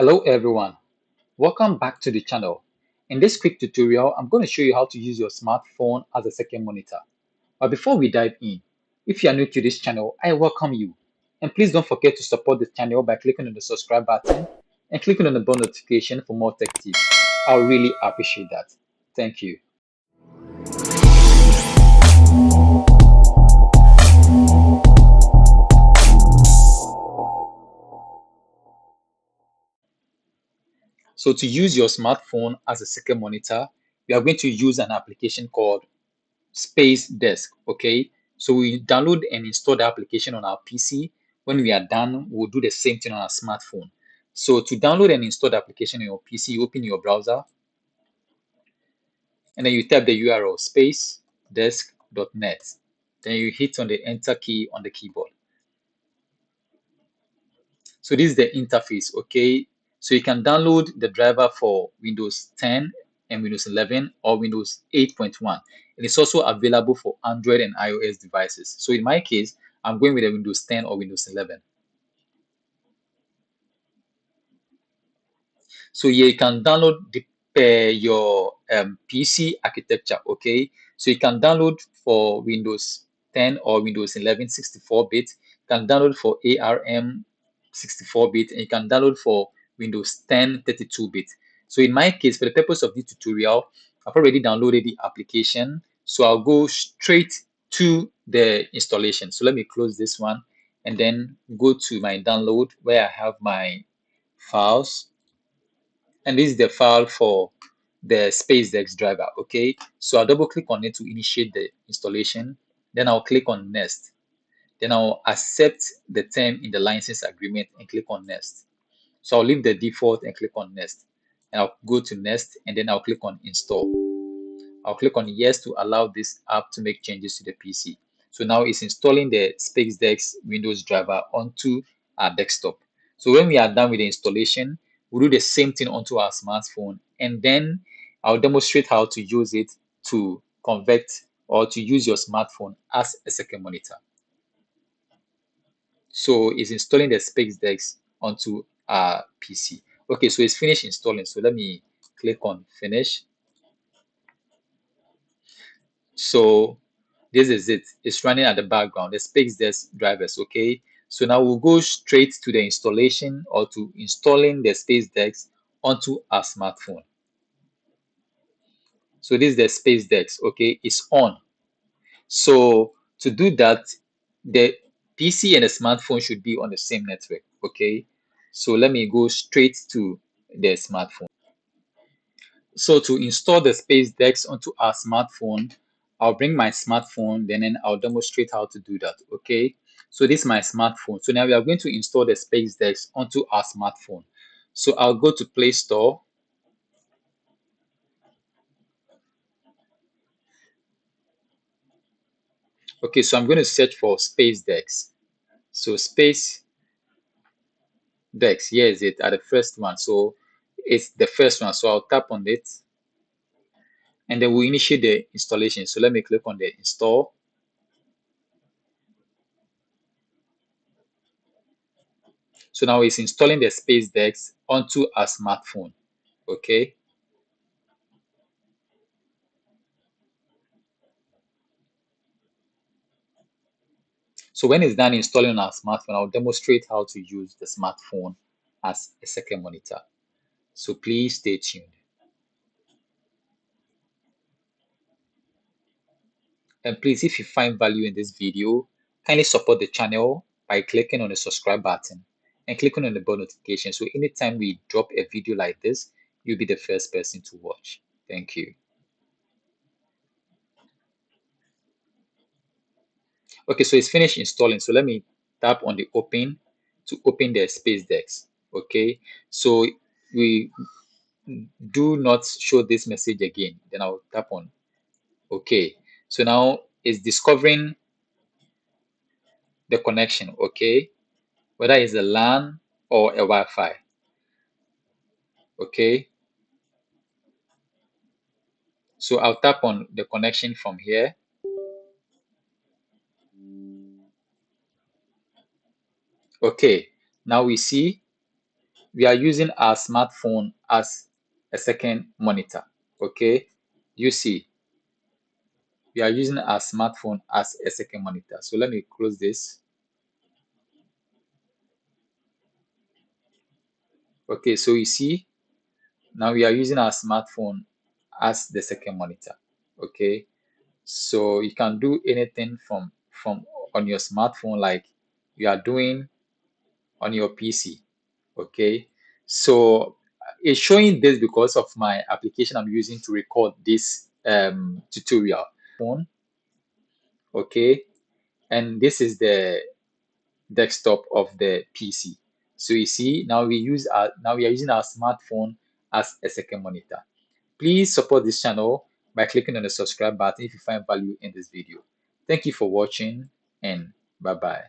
Hello everyone, welcome back to the channel. In this quick tutorial, I'm going to show you how to use your smartphone as a second monitor. But before we dive in, if you are new to this channel, I welcome you. And please don't forget to support the channel by clicking on the subscribe button and clicking on the bell notification for more tech tips. I'll really appreciate that. Thank you. So to use your smartphone as a second monitor, we are going to use an application called Space Desk. Okay, so we download and install the application on our PC. When we are done, we'll do the same thing on our smartphone. So to download and install the application on your PC, you open your browser and then you type the URL spacedesk.net. Then you hit on the enter key on the keyboard. So this is the interface, okay? So you can download the driver for Windows 10 and Windows 11 or Windows 8.1. And it's also available for Android and iOS devices. So in my case, I'm going with a Windows 10 or Windows 11. So here you can download your PC architecture, okay? So you can download for Windows 10 or Windows 11 64-bit. You can download for ARM 64-bit, and you can download for Windows 10 32-bit. So in my case, for the purpose of this tutorial, I've already downloaded the application. So I'll go straight to the installation. So let me close this one and then go to my download where I have my files, and this is the file for the SpaceX driver. Okay, so I'll double click on it to initiate the installation. Then I'll click on next. Then I'll accept the term in the license agreement and click on next. So I'll leave the default and click on next, and I'll go to next, and then I'll click on install. I'll click on yes to allow this app to make changes to the PC. So now it's installing the SpaceX Windows driver onto our desktop. So when we are done with the installation, we'll do the same thing onto our smartphone, and then I'll demonstrate how to use it to convert or to use your smartphone as a second monitor. So it's installing the SpaceX onto our PC. Okay, so it's finished installing. So let me click on finish. So this is it. It's running at the background, the SpaceDesk drivers. Okay. So now we'll go straight to the installation or to installing the SpaceDesk onto our smartphone. So this is the SpaceDesk. Okay, it's on. So to do that, the PC and the smartphone should be on the same network. Okay. So let me go straight to the smartphone. So to install the Space Decks onto our smartphone, I'll bring my smartphone, then I'll demonstrate how to do that. Okay. So this is my smartphone. So now we are going to install the Space Decks onto our smartphone. So I'll go to Play Store. Okay, so I'm going to search for Space Decks. So Space Decks, here is it at the first one. So it's the first one. So I'll tap on it and then we'll initiate the installation. So let me click on the install. So now it's installing the Space Decks onto our smartphone. Okay. So when it's done installing on our smartphone, I'll demonstrate how to use the smartphone as a second monitor. So please stay tuned. And please, if you find value in this video, kindly support the channel by clicking on the subscribe button and clicking on the bell notification. So anytime we drop a video like this, you'll be the first person to watch. Thank you. Okay, so it's finished installing. So let me tap on the open to open the Space Decks. Okay, so we do not show this message again. Then I'll tap on OK. So now it's discovering the connection, okay, whether it's a LAN or a Wi-Fi. Okay, so I'll tap on the connection from here. Okay, now we see we are using our smartphone as a second monitor. Okay, you see, we are using our smartphone as a second monitor. So let me close this. Okay, so you see, now we are using our smartphone as the second monitor. Okay, so you can do anything from on your smartphone like you are doing on your PC. Okay, so it's showing this because of my application I'm using to record this tutorial phone. Okay, and this is the desktop of the PC. So you see, now we are using our smartphone as a second monitor. Please support this channel by clicking on the subscribe button if you find value in this video. Thank you for watching, and bye bye.